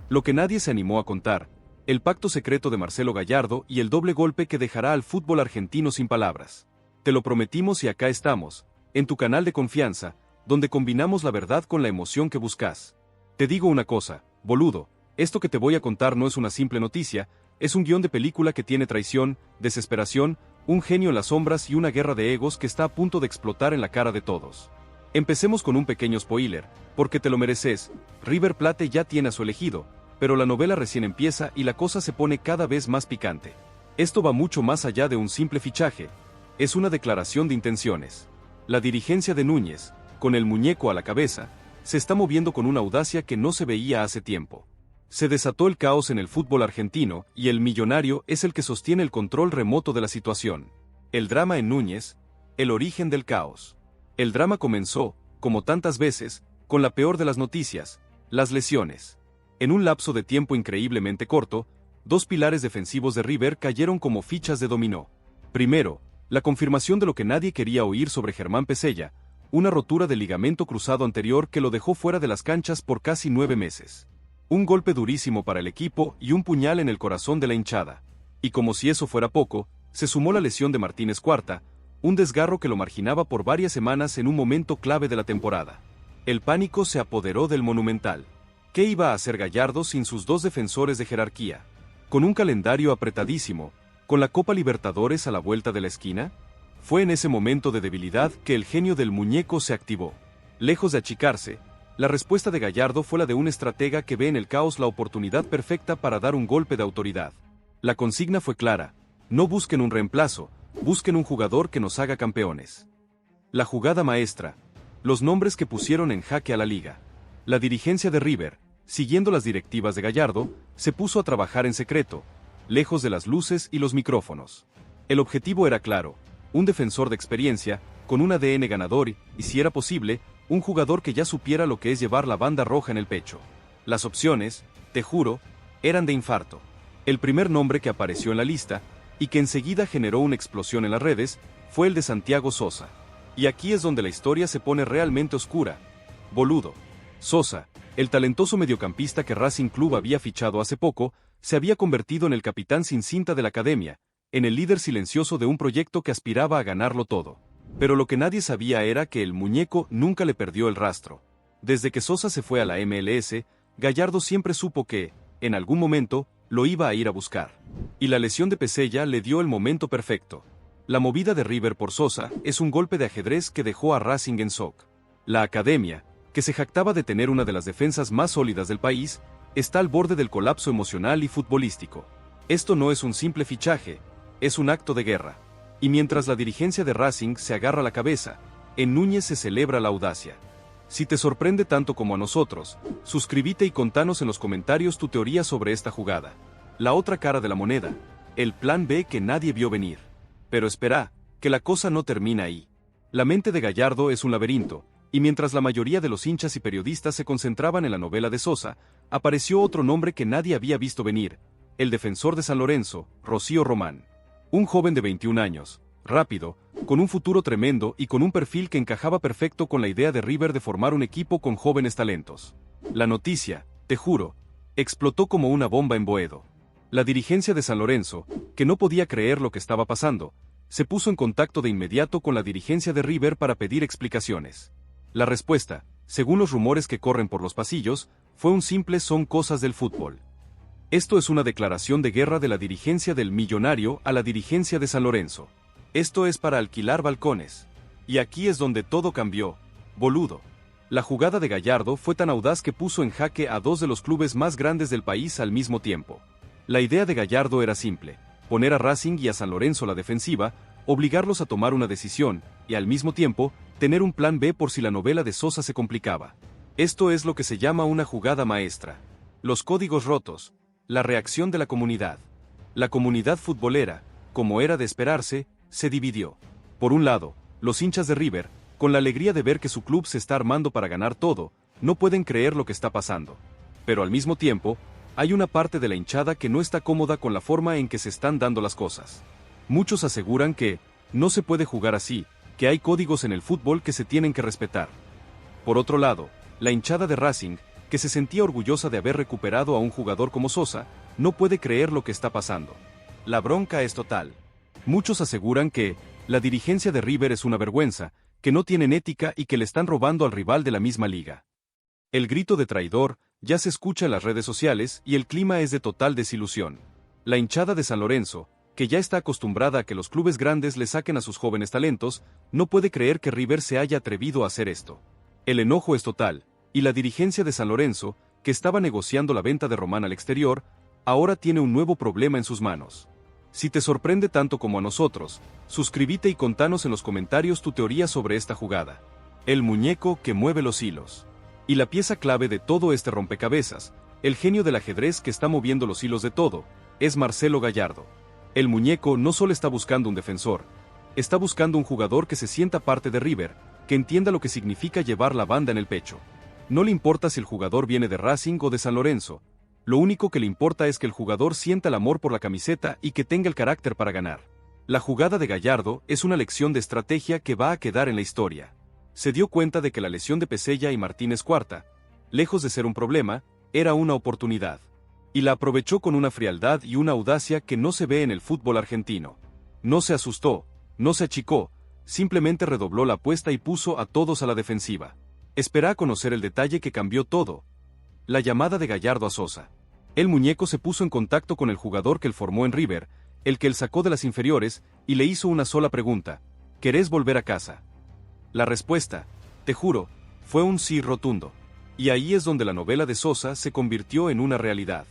Lo que nadie se animó a contar, el pacto secreto de Marcelo Gallardo y el doble golpe que dejará al fútbol argentino sin palabras. Te lo prometimos y acá estamos, en tu canal de confianza, donde combinamos la verdad con la emoción que buscas. Te digo una cosa, boludo, esto que te voy a contar no es una simple noticia, es un guión de película que tiene traición, desesperación, un genio en las sombras y una guerra de egos que está a punto de explotar en la cara de todos. Empecemos con un pequeño spoiler, porque te lo mereces. River Plate ya tiene a su elegido, pero la novela recién empieza y la cosa se pone cada vez más picante. Esto va mucho más allá de un simple fichaje, es una declaración de intenciones. La dirigencia de Núñez, con el muñeco a la cabeza, se está moviendo con una audacia que no se veía hace tiempo. Se desató el caos en el fútbol argentino y el millonario es el que sostiene el control remoto de la situación. El drama en Núñez, el origen del caos. El drama comenzó, como tantas veces, con la peor de las noticias, las lesiones. En un lapso de tiempo increíblemente corto, dos pilares defensivos de River cayeron como fichas de dominó. Primero, la confirmación de lo que nadie quería oír sobre Germán Pesella, una rotura del ligamento cruzado anterior que lo dejó fuera de las canchas por casi 9 meses. Un golpe durísimo para el equipo y un puñal en el corazón de la hinchada. Y como si eso fuera poco, se sumó la lesión de Martínez Cuarta, un desgarro que lo marginaba por varias semanas en un momento clave de la temporada. El pánico se apoderó del Monumental. ¿Qué iba a hacer Gallardo sin sus dos defensores de jerarquía? Con un calendario apretadísimo, con la Copa Libertadores a la vuelta de la esquina, fue en ese momento de debilidad que el genio del muñeco se activó. Lejos de achicarse, la respuesta de Gallardo fue la de un estratega que ve en el caos la oportunidad perfecta para dar un golpe de autoridad. La consigna fue clara: no busquen un reemplazo, busquen un jugador que nos haga campeones. La jugada maestra, los nombres que pusieron en jaque a la liga. La dirigencia de River, siguiendo las directivas de Gallardo, se puso a trabajar en secreto, lejos de las luces y los micrófonos. El objetivo era claro: un defensor de experiencia, con un ADN ganador y, si era posible, un jugador que ya supiera lo que es llevar la banda roja en el pecho. Las opciones, te juro, eran de infarto. El primer nombre que apareció en la lista, y que enseguida generó una explosión en las redes, fue el de Santiago Sosa. Y aquí es donde la historia se pone realmente oscura. Boludo. Sosa, el talentoso mediocampista que Racing Club había fichado hace poco, se había convertido en el capitán sin cinta de la academia, en el líder silencioso de un proyecto que aspiraba a ganarlo todo. Pero lo que nadie sabía era que el muñeco nunca le perdió el rastro. Desde que Sosa se fue a la MLS, Gallardo siempre supo que, en algún momento, lo iba a ir a buscar. Y la lesión de Pesella le dio el momento perfecto. La movida de River por Sosa es un golpe de ajedrez que dejó a Racing en shock. La academia, que se jactaba de tener una de las defensas más sólidas del país, está al borde del colapso emocional y futbolístico. Esto no es un simple fichaje, es un acto de guerra. Y mientras la dirigencia de Racing se agarra la cabeza, en Núñez se celebra la audacia. Si te sorprende tanto como a nosotros, suscríbete y contanos en los comentarios tu teoría sobre esta jugada. La otra cara de la moneda, el plan B que nadie vio venir. Pero espera, que la cosa no termina ahí. La mente de Gallardo es un laberinto, y mientras la mayoría de los hinchas y periodistas se concentraban en la novela de Sosa, apareció otro nombre que nadie había visto venir, el defensor de San Lorenzo, Rocío Román. Un joven de 21 años, rápido, con un futuro tremendo y con un perfil que encajaba perfecto con la idea de River de formar un equipo con jóvenes talentos. La noticia, te juro, explotó como una bomba en Boedo. La dirigencia de San Lorenzo, que no podía creer lo que estaba pasando, se puso en contacto de inmediato con la dirigencia de River para pedir explicaciones. La respuesta, según los rumores que corren por los pasillos, fue un simple "son cosas del fútbol". Esto es una declaración de guerra de la dirigencia del millonario a la dirigencia de San Lorenzo. Esto es para alquilar balcones. Y aquí es donde todo cambió, boludo. La jugada de Gallardo fue tan audaz que puso en jaque a dos de los clubes más grandes del país al mismo tiempo. La idea de Gallardo era simple: poner a Racing y a San Lorenzo a la defensiva, obligarlos a tomar una decisión, y al mismo tiempo, tener un plan B por si la novela de Sosa se complicaba. Esto es lo que se llama una jugada maestra. Los códigos rotos. La reacción de la comunidad. La comunidad futbolera, como era de esperarse, se dividió. Por un lado, los hinchas de River, con la alegría de ver que su club se está armando para ganar todo, no pueden creer lo que está pasando. Pero al mismo tiempo, hay una parte de la hinchada que no está cómoda con la forma en que se están dando las cosas. Muchos aseguran que no se puede jugar así, que hay códigos en el fútbol que se tienen que respetar. Por otro lado, la hinchada de Racing, que se sentía orgullosa de haber recuperado a un jugador como Sosa, no puede creer lo que está pasando. La bronca es total. Muchos aseguran que la dirigencia de River es una vergüenza, que no tienen ética y que le están robando al rival de la misma liga. El grito de traidor ya se escucha en las redes sociales y el clima es de total desilusión. La hinchada de San Lorenzo, que ya está acostumbrada a que los clubes grandes le saquen a sus jóvenes talentos, no puede creer que River se haya atrevido a hacer esto. El enojo es total, y la dirigencia de San Lorenzo, que estaba negociando la venta de Román al exterior, ahora tiene un nuevo problema en sus manos. Si te sorprende tanto como a nosotros, suscríbete y contanos en los comentarios tu teoría sobre esta jugada. El muñeco que mueve los hilos. Y la pieza clave de todo este rompecabezas, el genio del ajedrez que está moviendo los hilos de todo, es Marcelo Gallardo. El muñeco no solo está buscando un defensor, está buscando un jugador que se sienta parte de River, que entienda lo que significa llevar la banda en el pecho. No le importa si el jugador viene de Racing o de San Lorenzo, lo único que le importa es que el jugador sienta el amor por la camiseta y que tenga el carácter para ganar. La jugada de Gallardo es una lección de estrategia que va a quedar en la historia. Se dio cuenta de que la lesión de Pesella y Martínez Cuarta, lejos de ser un problema, era una oportunidad. Y la aprovechó con una frialdad y una audacia que no se ve en el fútbol argentino. No se asustó, no se achicó, simplemente redobló la apuesta y puso a todos a la defensiva. Espera a conocer el detalle que cambió todo. La llamada de Gallardo a Sosa. El muñeco se puso en contacto con el jugador que él formó en River, el que él sacó de las inferiores, y le hizo una sola pregunta: ¿querés volver a casa? La respuesta, te juro, fue un sí rotundo. Y ahí es donde la novela de Sosa se convirtió en una realidad.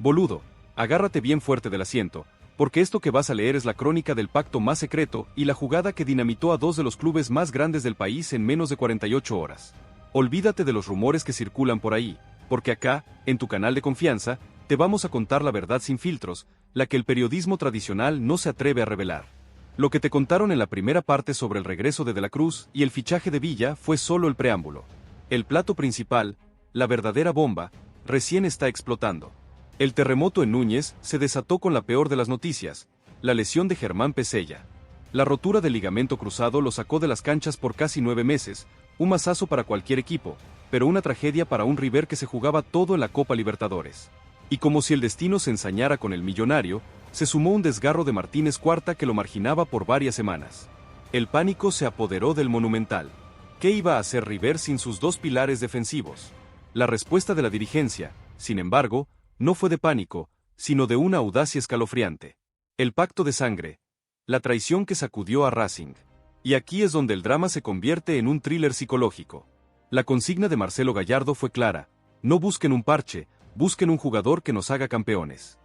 Boludo, agárrate bien fuerte del asiento, porque esto que vas a leer es la crónica del pacto más secreto y la jugada que dinamitó a dos de los clubes más grandes del país en menos de 48 horas. Olvídate de los rumores que circulan por ahí, porque acá, en tu canal de confianza, te vamos a contar la verdad sin filtros, la que el periodismo tradicional no se atreve a revelar. Lo que te contaron en la primera parte sobre el regreso de la Cruz y el fichaje de Villa fue solo el preámbulo. El plato principal, la verdadera bomba, recién está explotando. El terremoto en Núñez se desató con la peor de las noticias, la lesión de Germán Pesella. La rotura del ligamento cruzado lo sacó de las canchas por casi 9 meses, un mazazo para cualquier equipo, pero una tragedia para un River que se jugaba todo en la Copa Libertadores. Y como si el destino se ensañara con el millonario, se sumó un desgarro de Martínez Cuarta que lo marginaba por varias semanas. El pánico se apoderó del Monumental. ¿Qué iba a hacer River sin sus dos pilares defensivos? La respuesta de la dirigencia, sin embargo, no fue de pánico, sino de una audacia escalofriante. El pacto de sangre. La traición que sacudió a Racing. Y aquí es donde el drama se convierte en un thriller psicológico. La consigna de Marcelo Gallardo fue clara: no busquen un parche, busquen un jugador que nos haga campeones.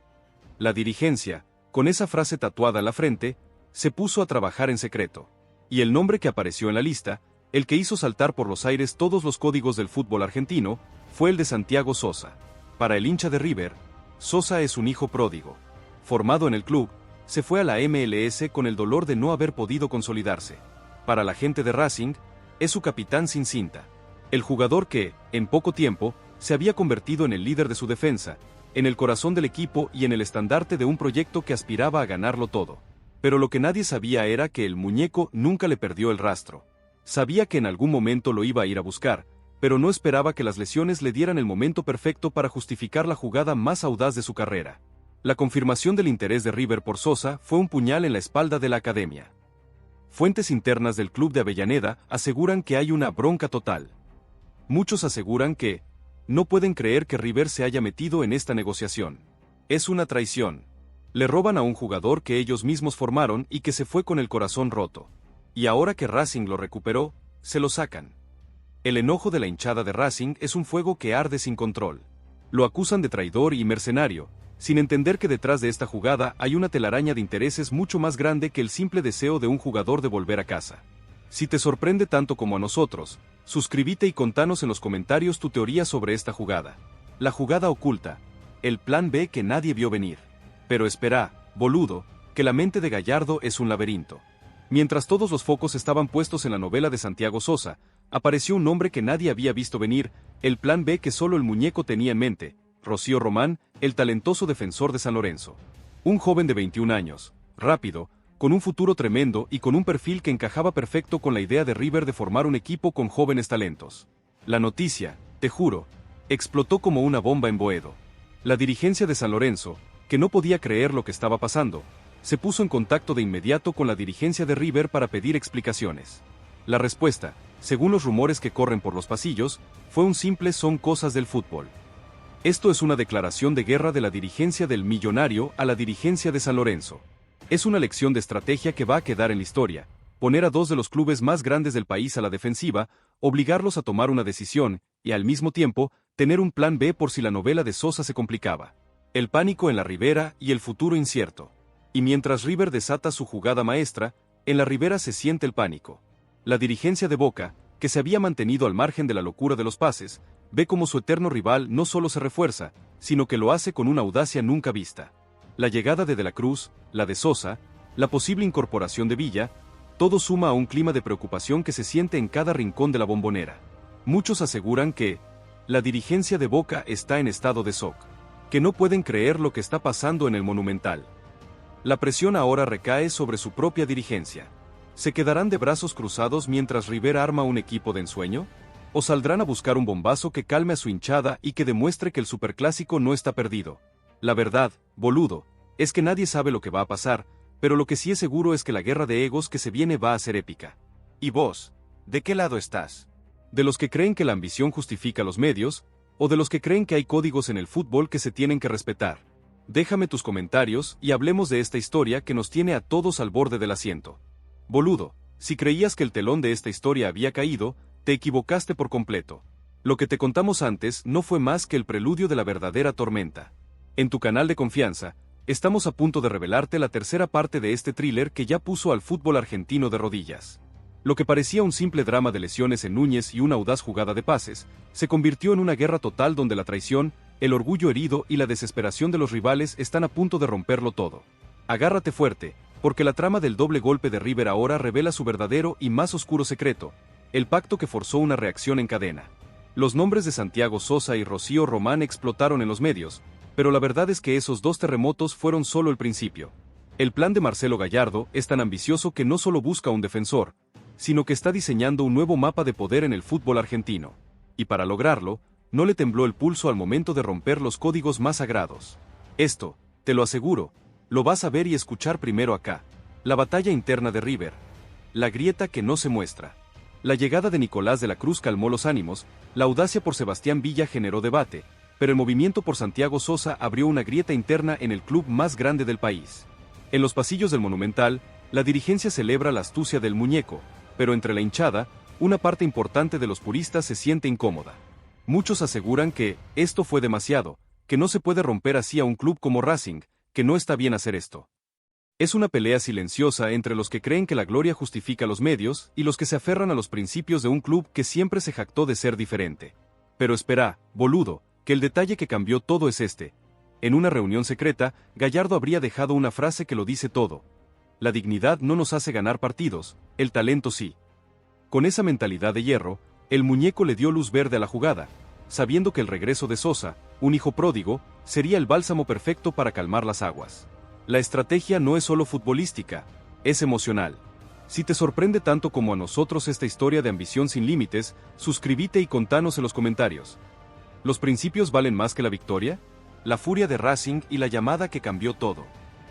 La dirigencia, con esa frase tatuada en la frente, se puso a trabajar en secreto. Y el nombre que apareció en la lista, el que hizo saltar por los aires todos los códigos del fútbol argentino, fue el de Santiago Sosa. Para el hincha de River, Sosa es un hijo pródigo. Formado en el club, se fue a la MLS con el dolor de no haber podido consolidarse. Para la gente de Racing, es su capitán sin cinta. El jugador que, en poco tiempo, se había convertido en el líder de su defensa, en el corazón del equipo y en el estandarte de un proyecto que aspiraba a ganarlo todo. Pero lo que nadie sabía era que el muñeco nunca le perdió el rastro. Sabía que en algún momento lo iba a ir a buscar, pero no esperaba que las lesiones le dieran el momento perfecto para justificar la jugada más audaz de su carrera. La confirmación del interés de River por Sosa fue un puñal en la espalda de la academia. Fuentes internas del club de Avellaneda aseguran que hay una bronca total. Muchos aseguran que no pueden creer que River se haya metido en esta negociación. Es una traición. Le roban a un jugador que ellos mismos formaron y que se fue con el corazón roto. Y ahora que Racing lo recuperó, se lo sacan. El enojo de la hinchada de Racing es un fuego que arde sin control. Lo acusan de traidor y mercenario, sin entender que detrás de esta jugada hay una telaraña de intereses mucho más grande que el simple deseo de un jugador de volver a casa. Si te sorprende tanto como a nosotros, suscríbete y contanos en los comentarios tu teoría sobre esta jugada. La jugada oculta, el plan B que nadie vio venir. Pero espera, boludo, que la mente de Gallardo es un laberinto. Mientras todos los focos estaban puestos en la novela de Santiago Sosa, apareció un nombre que nadie había visto venir, el plan B que solo el muñeco tenía en mente: Rocío Román, el talentoso defensor de San Lorenzo. Un joven de 21 años, rápido, con un futuro tremendo y con un perfil que encajaba perfecto con la idea de River de formar un equipo con jóvenes talentos. La noticia, te juro, Explotó como una bomba en Boedo. La dirigencia de San Lorenzo, que no podía creer lo que estaba pasando, se puso en contacto de inmediato con la dirigencia de River para pedir explicaciones. La respuesta, según los rumores que corren por los pasillos, fue un simple "son cosas del fútbol". Esto es una declaración de guerra de la dirigencia del Millonario a la dirigencia de San Lorenzo. Es una lección de estrategia que va a quedar en la historia: poner a dos de los clubes más grandes del país a la defensiva, obligarlos a tomar una decisión, y al mismo tiempo, tener un plan B por si la novela de Sosa se complicaba. El pánico en la Ribera y el futuro incierto. Y mientras River desata su jugada maestra, en la Ribera se siente el pánico. La dirigencia de Boca, que se había mantenido al margen de la locura de los pases, ve como su eterno rival no solo se refuerza, sino que lo hace con una audacia nunca vista. La llegada de la Cruz, la de Sosa, la posible incorporación de Villa, todo suma a un clima de preocupación que se siente en cada rincón de la Bombonera. Muchos aseguran que la dirigencia de Boca está en estado de shock, que no pueden creer lo que está pasando en el Monumental. La presión ahora recae sobre su propia dirigencia. ¿Se quedarán de brazos cruzados mientras River arma un equipo de ensueño? ¿O saldrán a buscar un bombazo que calme a su hinchada y que demuestre que el superclásico no está perdido? La verdad, boludo, es que nadie sabe lo que va a pasar, pero lo que sí es seguro es que la guerra de egos que se viene va a ser épica. ¿Y vos? ¿De qué lado estás? ¿De los que creen que la ambición justifica los medios, o de los que creen que hay códigos en el fútbol que se tienen que respetar? Déjame tus comentarios y hablemos de esta historia que nos tiene a todos al borde del asiento. Boludo, si creías que el telón de esta historia había caído, te equivocaste por completo. Lo que te contamos antes no fue más que el preludio de la verdadera tormenta. En tu canal de confianza, estamos a punto de revelarte la tercera parte de este thriller que ya puso al fútbol argentino de rodillas. Lo que parecía un simple drama de lesiones en Núñez y una audaz jugada de pases, se convirtió en una guerra total donde la traición, el orgullo herido y la desesperación de los rivales están a punto de romperlo todo. Agárrate fuerte, porque la trama del doble golpe de River ahora revela su verdadero y más oscuro secreto: el pacto que forzó una reacción en cadena. Los nombres de Santiago Sosa y Rocío Román explotaron en los medios, pero la verdad es que esos dos terremotos fueron solo el principio. El plan de Marcelo Gallardo es tan ambicioso que no solo busca un defensor, sino que está diseñando un nuevo mapa de poder en el fútbol argentino. Y para lograrlo, no le tembló el pulso al momento de romper los códigos más sagrados. Esto, te lo aseguro, lo vas a ver y escuchar primero acá. La batalla interna de River. La grieta que no se muestra. La llegada de Nicolás de la Cruz calmó los ánimos, la audacia por Sebastián Villa generó debate, pero el movimiento por Santiago Sosa abrió una grieta interna en el club más grande del país. En los pasillos del Monumental, la dirigencia celebra la astucia del muñeco, pero entre la hinchada, una parte importante de los puristas se siente incómoda. Muchos aseguran que esto fue demasiado, que no se puede romper así a un club como Racing, que no está bien hacer esto. Es una pelea silenciosa entre los que creen que la gloria justifica los medios y los que se aferran a los principios de un club que siempre se jactó de ser diferente. Pero espera, boludo, que el detalle que cambió todo es este. En una reunión secreta, Gallardo habría dejado una frase que lo dice todo: la dignidad no nos hace ganar partidos, el talento sí. Con esa mentalidad de hierro, el muñeco le dio luz verde a la jugada, sabiendo que el regreso de Sosa, un hijo pródigo, sería el bálsamo perfecto para calmar las aguas. La estrategia no es solo futbolística, es emocional. Si te sorprende tanto como a nosotros esta historia de ambición sin límites, suscríbete y contanos en los comentarios. ¿Los principios valen más que la victoria? La furia de Racing y la llamada que cambió todo.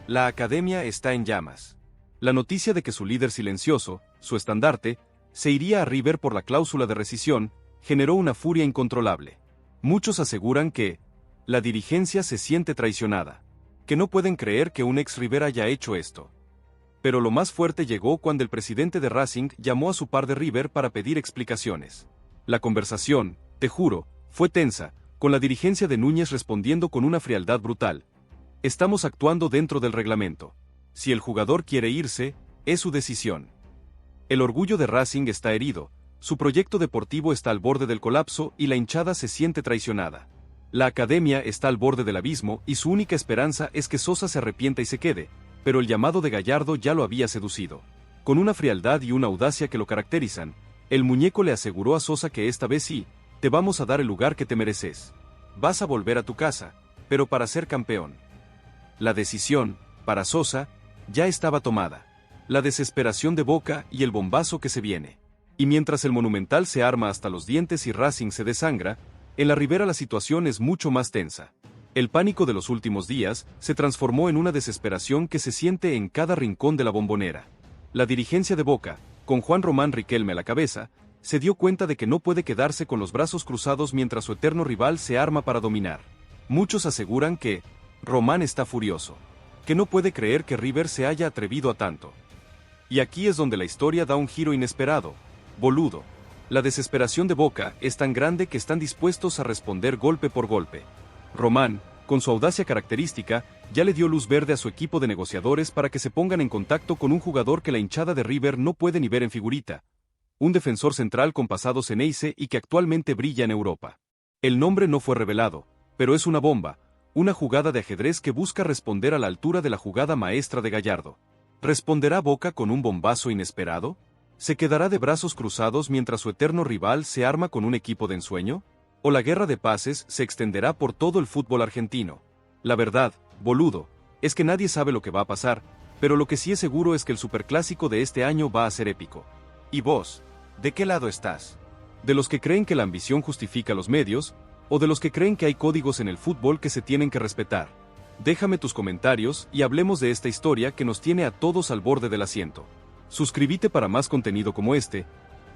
La academia está en llamas. La noticia de que su líder silencioso, su estandarte, se iría a River por la cláusula de rescisión, generó una furia incontrolable. Muchos aseguran que la dirigencia se siente traicionada, que no pueden creer que un ex River haya hecho esto. Pero lo más fuerte llegó cuando el presidente de Racing llamó a su par de River para pedir explicaciones. La conversación, te juro, fue tensa, con la dirigencia de Núñez respondiendo con una frialdad brutal: estamos actuando dentro del reglamento. Si el jugador quiere irse, es su decisión. El orgullo de Racing está herido, su proyecto deportivo está al borde del colapso y la hinchada se siente traicionada. La academia está al borde del abismo y su única esperanza es que Sosa se arrepienta y se quede, pero el llamado de Gallardo ya lo había seducido. Con una frialdad y una audacia que lo caracterizan, el muñeco le aseguró a Sosa que esta vez sí, te vamos a dar el lugar que te mereces. Vas a volver a tu casa, pero para ser campeón. La decisión, para Sosa, ya estaba tomada. La desesperación de Boca y el bombazo que se viene. Y mientras el Monumental se arma hasta los dientes y Racing se desangra, En la Ribera la situación es mucho más tensa. El pánico de los últimos días se transformó en una desesperación que se siente en cada rincón de la Bombonera. La dirigencia de Boca, con Juan Román Riquelme a la cabeza, se dio cuenta de que no puede quedarse con los brazos cruzados mientras su eterno rival se arma para dominar. Muchos aseguran que Román está furioso, que no puede creer que River se haya atrevido a tanto. Y aquí es donde la historia da un giro inesperado. Boludo. La desesperación de Boca es tan grande que están dispuestos a responder golpe por golpe. Román, con su audacia característica, ya le dio luz verde a su equipo de negociadores para que se pongan en contacto con un jugador que la hinchada de River no puede ni ver en figurita. Un defensor central con pasado Ceneice y que actualmente brilla en Europa. El nombre no fue revelado, pero es una bomba, una jugada de ajedrez que busca responder a la altura de la jugada maestra de Gallardo. ¿Responderá Boca con un bombazo inesperado? ¿Se quedará de brazos cruzados mientras su eterno rival se arma con un equipo de ensueño? ¿O la guerra de pases se extenderá por todo el fútbol argentino? La verdad, boludo, es que nadie sabe lo que va a pasar, pero lo que sí es seguro es que el superclásico de este año va a ser épico. ¿Y vos? ¿De qué lado estás? ¿De los que creen que la ambición justifica los medios, o de los que creen que hay códigos en el fútbol que se tienen que respetar? Déjame tus comentarios y hablemos de esta historia que nos tiene a todos al borde del asiento. Suscríbete para más contenido como este,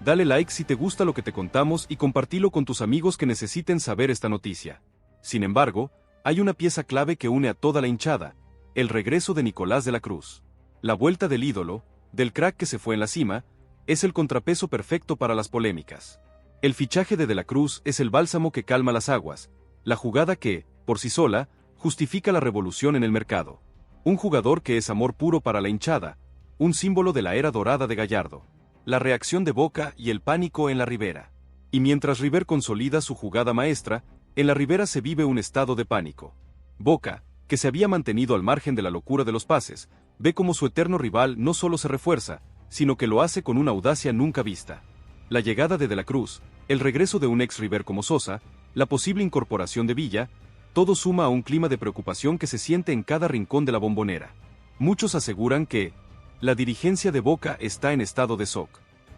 dale like si te gusta lo que te contamos y compartilo con tus amigos que necesiten saber esta noticia. Sin embargo, hay una pieza clave que une a toda la hinchada, el regreso de Nicolás de la Cruz. La vuelta del ídolo, del crack que se fue en la cima, es el contrapeso perfecto para las polémicas. El fichaje de la Cruz es el bálsamo que calma las aguas, la jugada que, por sí sola, justifica la revolución en el mercado. Un jugador que es amor puro para la hinchada, un símbolo de la era dorada de Gallardo. La reacción de Boca y el pánico en la Ribera. Y mientras River consolida su jugada maestra, en la Ribera se vive un estado de pánico. Boca, que se había mantenido al margen de la locura de los pases, ve como su eterno rival no solo se refuerza, sino que lo hace con una audacia nunca vista. La llegada de la Cruz, el regreso de un ex River como Sosa, la posible incorporación de Villa, todo suma a un clima de preocupación que se siente en cada rincón de la Bombonera. Muchos aseguran que la dirigencia de Boca está en estado de shock,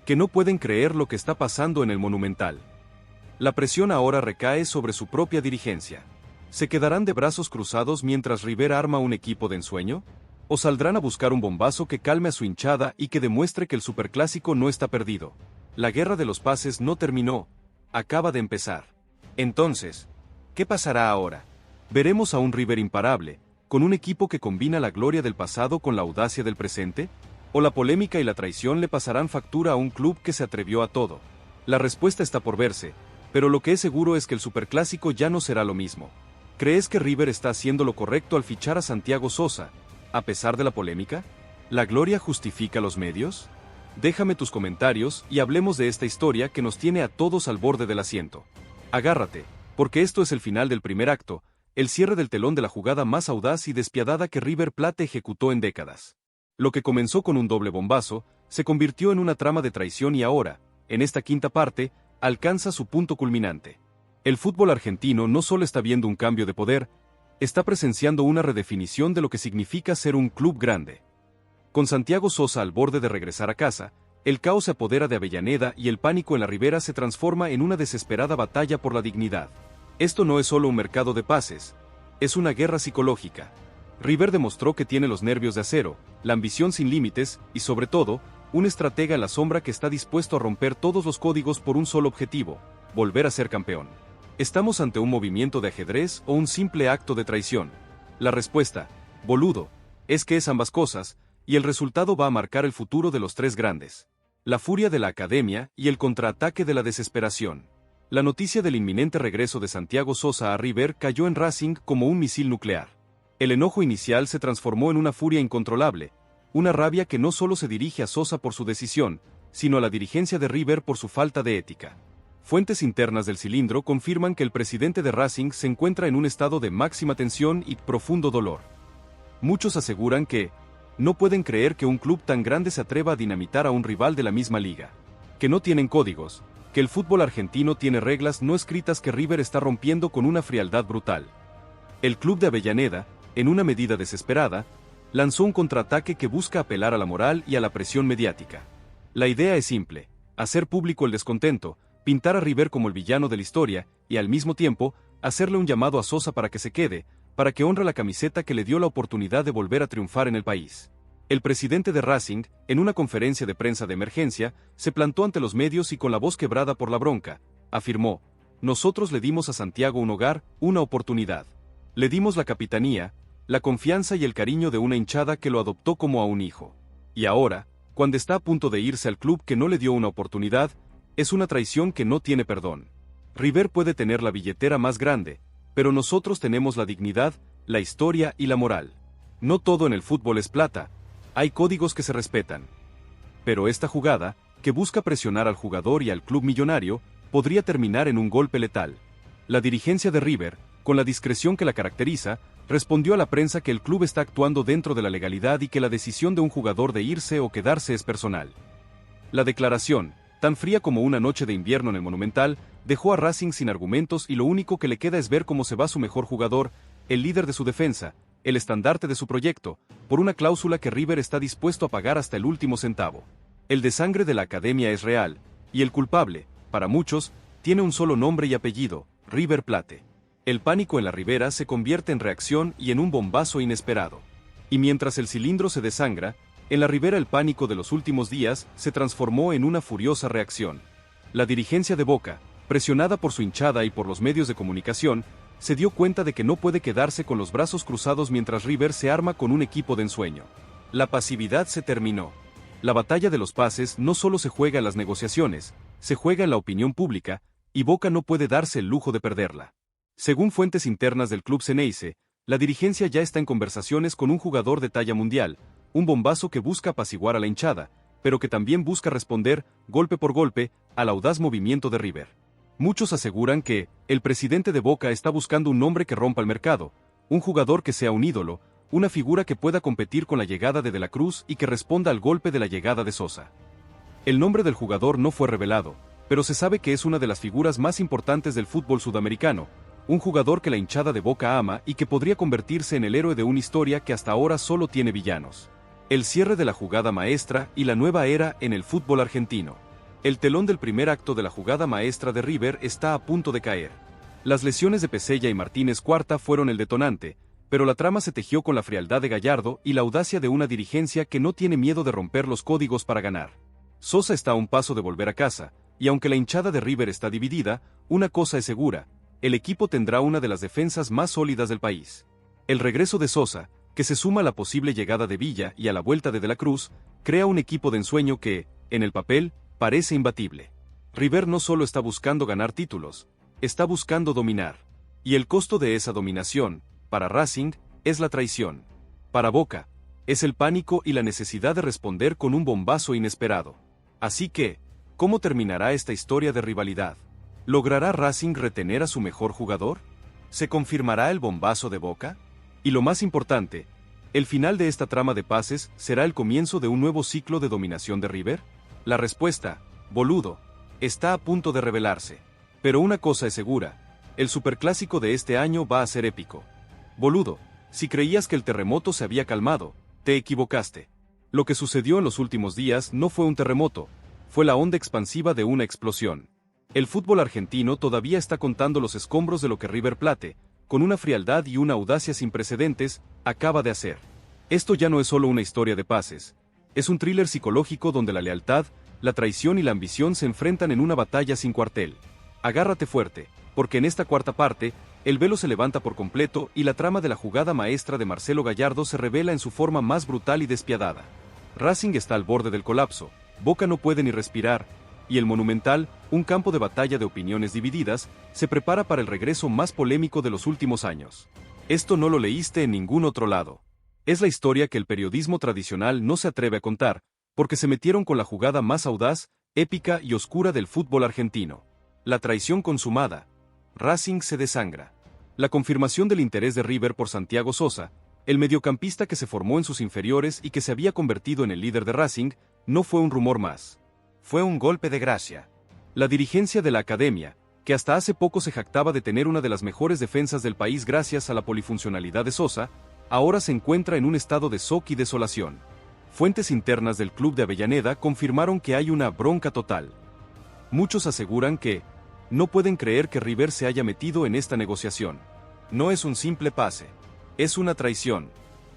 que no pueden creer lo que está pasando en el Monumental. La presión ahora recae sobre su propia dirigencia. ¿Se quedarán de brazos cruzados mientras River arma un equipo de ensueño? ¿O saldrán a buscar un bombazo que calme a su hinchada y que demuestre que el superclásico no está perdido? La guerra de los pases no terminó, acaba de empezar. Entonces, ¿qué pasará ahora? ¿Veremos a un River imparable, con un equipo que combina la gloria del pasado con la audacia del presente? ¿O la polémica y la traición le pasarán factura a un club que se atrevió a todo? La respuesta está por verse, pero lo que es seguro es que el superclásico ya no será lo mismo. ¿Crees que River está haciendo lo correcto al fichar a Santiago Sosa, a pesar de la polémica? ¿La gloria justifica los medios? Déjame tus comentarios y hablemos de esta historia que nos tiene a todos al borde del asiento. Agárrate, porque esto es el final del primer acto, el cierre del telón de la jugada más audaz y despiadada que River Plate ejecutó en décadas. Lo que comenzó con un doble bombazo, se convirtió en una trama de traición y ahora, en esta quinta parte, alcanza su punto culminante. El fútbol argentino no solo está viendo un cambio de poder, está presenciando una redefinición de lo que significa ser un club grande. Con Santiago Sosa al borde de regresar a casa, el caos se apodera de Avellaneda y el pánico en la Ribera se transforma en una desesperada batalla por la dignidad. Esto no es solo un mercado de pases, es una guerra psicológica. River demostró que tiene los nervios de acero, la ambición sin límites y, sobre todo, un estratega en la sombra que está dispuesto a romper todos los códigos por un solo objetivo: volver a ser campeón. ¿Estamos ante un movimiento de ajedrez o un simple acto de traición? La respuesta, boludo, es que es ambas cosas, y el resultado va a marcar el futuro de los tres grandes. La furia de la academia y el contraataque de la desesperación. La noticia del inminente regreso de Santiago Sosa a River cayó en Racing como un misil nuclear. El enojo inicial se transformó en una furia incontrolable, una rabia que no solo se dirige a Sosa por su decisión, sino a la dirigencia de River por su falta de ética. Fuentes internas del cilindro confirman que el presidente de Racing se encuentra en un estado de máxima tensión y profundo dolor. Muchos aseguran que no pueden creer que un club tan grande se atreva a dinamitar a un rival de la misma liga, que no tienen códigos, que el fútbol argentino tiene reglas no escritas que River está rompiendo con una frialdad brutal. El club de Avellaneda, en una medida desesperada, lanzó un contraataque que busca apelar a la moral y a la presión mediática. La idea es simple: hacer público el descontento, pintar a River como el villano de la historia y al mismo tiempo hacerle un llamado a Sosa para que se quede, para que honre la camiseta que le dio la oportunidad de volver a triunfar en el país. El presidente de Racing, en una conferencia de prensa de emergencia, se plantó ante los medios y con la voz quebrada por la bronca, afirmó: "Nosotros le dimos a Santiago un hogar, una oportunidad. Le dimos la capitanía, la confianza y el cariño de una hinchada que lo adoptó como a un hijo. Y ahora, cuando está a punto de irse al club que no le dio una oportunidad, es una traición que no tiene perdón. River puede tener la billetera más grande, pero nosotros tenemos la dignidad, la historia y la moral. No todo en el fútbol es plata, hay códigos que se respetan. Pero esta jugada, que busca presionar al jugador y al club millonario, podría terminar en un golpe letal". La dirigencia de River, con la discreción que la caracteriza, respondió a la prensa que el club está actuando dentro de la legalidad y que la decisión de un jugador de irse o quedarse es personal. La declaración, tan fría como una noche de invierno en el Monumental, dejó a Racing sin argumentos y lo único que le queda es ver cómo se va su mejor jugador, el líder de su defensa, el estandarte de su proyecto, por una cláusula que River está dispuesto a pagar hasta el último centavo. El desangre de la academia es real, y el culpable, para muchos, tiene un solo nombre y apellido: River Plate. El pánico en la Ribera se convierte en reacción y en un bombazo inesperado. Y mientras el cilindro se desangra, en la Ribera el pánico de los últimos días se transformó en una furiosa reacción. La dirigencia de Boca, presionada por su hinchada y por los medios de comunicación, se dio cuenta de que no puede quedarse con los brazos cruzados mientras River se arma con un equipo de ensueño. La pasividad se terminó. La batalla de los pases no solo se juega en las negociaciones, se juega en la opinión pública, y Boca no puede darse el lujo de perderla. Según fuentes internas del club Xeneize, la dirigencia ya está en conversaciones con un jugador de talla mundial, un bombazo que busca apaciguar a la hinchada, pero que también busca responder, golpe por golpe, al audaz movimiento de River. Muchos aseguran que el presidente de Boca está buscando un nombre que rompa el mercado, un jugador que sea un ídolo, una figura que pueda competir con la llegada de la Cruz y que responda al golpe de la llegada de Sosa. El nombre del jugador no fue revelado, pero se sabe que es una de las figuras más importantes del fútbol sudamericano, un jugador que la hinchada de Boca ama y que podría convertirse en el héroe de una historia que hasta ahora solo tiene villanos. El cierre de la jugada maestra y la nueva era en el fútbol argentino. El telón del primer acto de la jugada maestra de River está a punto de caer. Las lesiones de Pesella y Martínez Cuarta fueron el detonante, pero la trama se tejió con la frialdad de Gallardo y la audacia de una dirigencia que no tiene miedo de romper los códigos para ganar. Sosa está a un paso de volver a casa, y aunque la hinchada de River está dividida, una cosa es segura: el equipo tendrá una de las defensas más sólidas del país. El regreso de Sosa, que se suma a la posible llegada de Villa y a la vuelta de la Cruz, crea un equipo de ensueño que, en el papel, parece imbatible. River no solo está buscando ganar títulos, está buscando dominar. Y el costo de esa dominación, para Racing, es la traición. Para Boca, es el pánico y la necesidad de responder con un bombazo inesperado. Así que, ¿cómo terminará esta historia de rivalidad? ¿Logrará Racing retener a su mejor jugador? ¿Se confirmará el bombazo de Boca? Y lo más importante, ¿el final de esta trama de pases será el comienzo de un nuevo ciclo de dominación de River? La respuesta, boludo, está a punto de revelarse. Pero una cosa es segura: el superclásico de este año va a ser épico. Boludo, si creías que el terremoto se había calmado, te equivocaste. Lo que sucedió en los últimos días no fue un terremoto, fue la onda expansiva de una explosión. El fútbol argentino todavía está contando los escombros de lo que River Plate, con una frialdad y una audacia sin precedentes, acaba de hacer. Esto ya no es solo una historia de pases, es un thriller psicológico donde la lealtad, la traición y la ambición se enfrentan en una batalla sin cuartel. Agárrate fuerte, porque en esta cuarta parte, el velo se levanta por completo y la trama de la jugada maestra de Marcelo Gallardo se revela en su forma más brutal y despiadada. Racing está al borde del colapso, Boca no puede ni respirar, y el Monumental, un campo de batalla de opiniones divididas, se prepara para el regreso más polémico de los últimos años. Esto no lo leíste en ningún otro lado. Es la historia que el periodismo tradicional no se atreve a contar, porque se metieron con la jugada más audaz, épica y oscura del fútbol argentino. La traición consumada. Racing se desangra. La confirmación del interés de River por Santiago Sosa, el mediocampista que se formó en sus inferiores y que se había convertido en el líder de Racing, no fue un rumor más. Fue un golpe de gracia. La dirigencia de la academia, que hasta hace poco se jactaba de tener una de las mejores defensas del país gracias a la polifuncionalidad de Sosa, ahora se encuentra en un estado de shock y desolación. Fuentes internas del club de Avellaneda confirmaron que hay una bronca total. Muchos aseguran que no pueden creer que River se haya metido en esta negociación. No es un simple pase. Es una traición.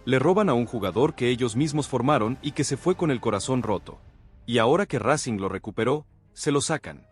Le roban a un jugador que ellos mismos formaron y que se fue con el corazón roto. Y ahora que Racing lo recuperó, se lo sacan.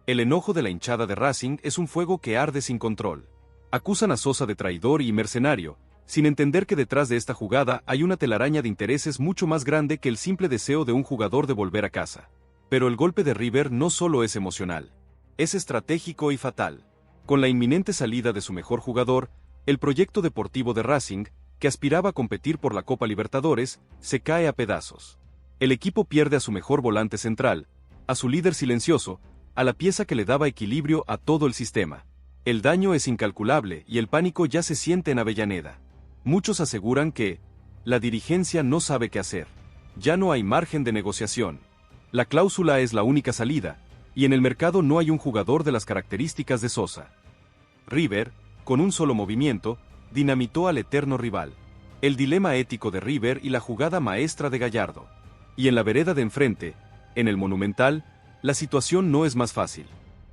El enojo de la hinchada de Racing es un fuego que arde sin control. Acusan a Sosa de traidor y mercenario, sin entender que detrás de esta jugada hay una telaraña de intereses mucho más grande que el simple deseo de un jugador de volver a casa. Pero el golpe de River no solo es emocional. Es estratégico y fatal. Con la inminente salida de su mejor jugador, el proyecto deportivo de Racing, que aspiraba a competir por la Copa Libertadores, se cae a pedazos. El equipo pierde a su mejor volante central, a su líder silencioso, a la pieza que le daba equilibrio a todo el sistema. El daño es incalculable y el pánico ya se siente en Avellaneda. Muchos aseguran que la dirigencia no sabe qué hacer. Ya no hay margen de negociación. La cláusula es la única salida, y en el mercado no hay un jugador de las características de Sosa. River, con un solo movimiento, dinamitó al eterno rival. El dilema ético de River y la jugada maestra de Gallardo. Y en la vereda de enfrente, en el Monumental, la situación no es más fácil.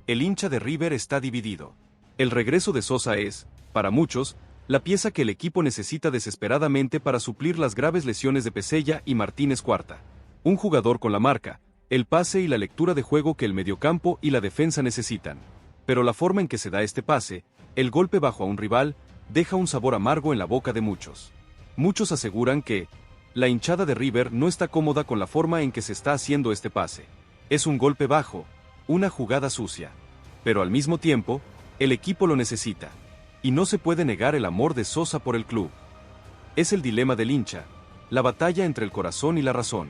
El hincha de River está dividido. El regreso de Sosa es, para muchos, la pieza que el equipo necesita desesperadamente para suplir las graves lesiones de Pesella y Martínez Cuarta. Un jugador con la marca, el pase y la lectura de juego que el mediocampo y la defensa necesitan. Pero la forma en que se da este pase, el golpe bajo a un rival, deja un sabor amargo en la boca de muchos. Muchos aseguran que la hinchada de River no está cómoda con la forma en que se está haciendo este pase. Es un golpe bajo, una jugada sucia. Pero al mismo tiempo, el equipo lo necesita. Y no se puede negar el amor de Sosa por el club. Es el dilema del hincha, la batalla entre el corazón y la razón.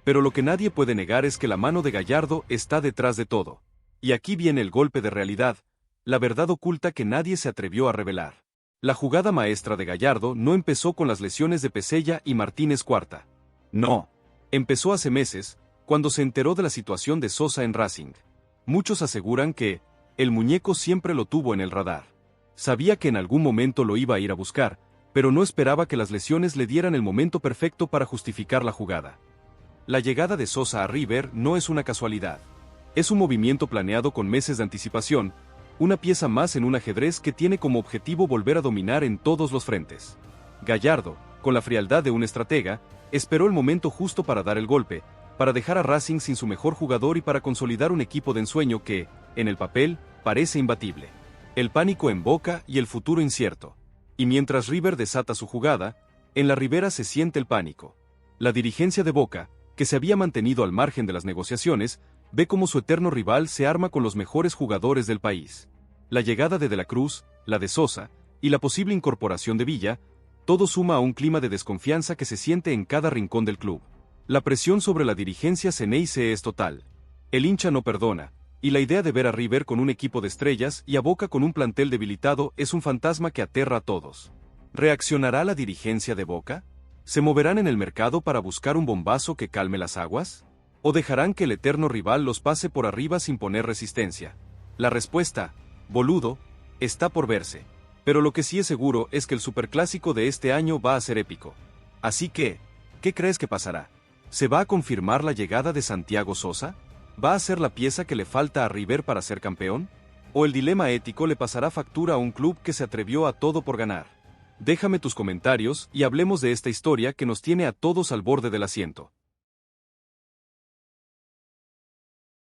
Pero lo que nadie puede negar es que la mano de Gallardo está detrás de todo. Y aquí viene el golpe de realidad, la verdad oculta que nadie se atrevió a revelar. La jugada maestra de Gallardo no empezó con las lesiones de Pesella y Martínez Cuarta. No. Empezó hace meses, cuando se enteró de la situación de Sosa en Racing. Muchos aseguran que el muñeco siempre lo tuvo en el radar. Sabía que en algún momento lo iba a ir a buscar, pero no esperaba que las lesiones le dieran el momento perfecto para justificar la jugada. La llegada de Sosa a River no es una casualidad. Es un movimiento planeado con meses de anticipación, una pieza más en un ajedrez que tiene como objetivo volver a dominar en todos los frentes. Gallardo, con la frialdad de un estratega, esperó el momento justo para dar el golpe, para dejar a Racing sin su mejor jugador y para consolidar un equipo de ensueño que, en el papel, parece imbatible. El pánico en Boca y el futuro incierto. Y mientras River desata su jugada, en la ribera se siente el pánico. La dirigencia de Boca, que se había mantenido al margen de las negociaciones, ve cómo su eterno rival se arma con los mejores jugadores del país. La llegada de la Cruz, la de Sosa, y la posible incorporación de Villa, todo suma a un clima de desconfianza que se siente en cada rincón del club. La presión sobre la dirigencia Ceneice es total. El hincha no perdona, y la idea de ver a River con un equipo de estrellas y a Boca con un plantel debilitado es un fantasma que aterra a todos. ¿Reaccionará la dirigencia de Boca? ¿Se moverán en el mercado para buscar un bombazo que calme las aguas? ¿O dejarán que el eterno rival los pase por arriba sin poner resistencia? La respuesta, boludo, está por verse. Pero lo que sí es seguro es que el superclásico de este año va a ser épico. Así que, ¿qué crees que pasará? ¿Se va a confirmar la llegada de Santiago Sosa? ¿Va a ser la pieza que le falta a River para ser campeón? ¿O el dilema ético le pasará factura a un club que se atrevió a todo por ganar? Déjame tus comentarios y hablemos de esta historia que nos tiene a todos al borde del asiento.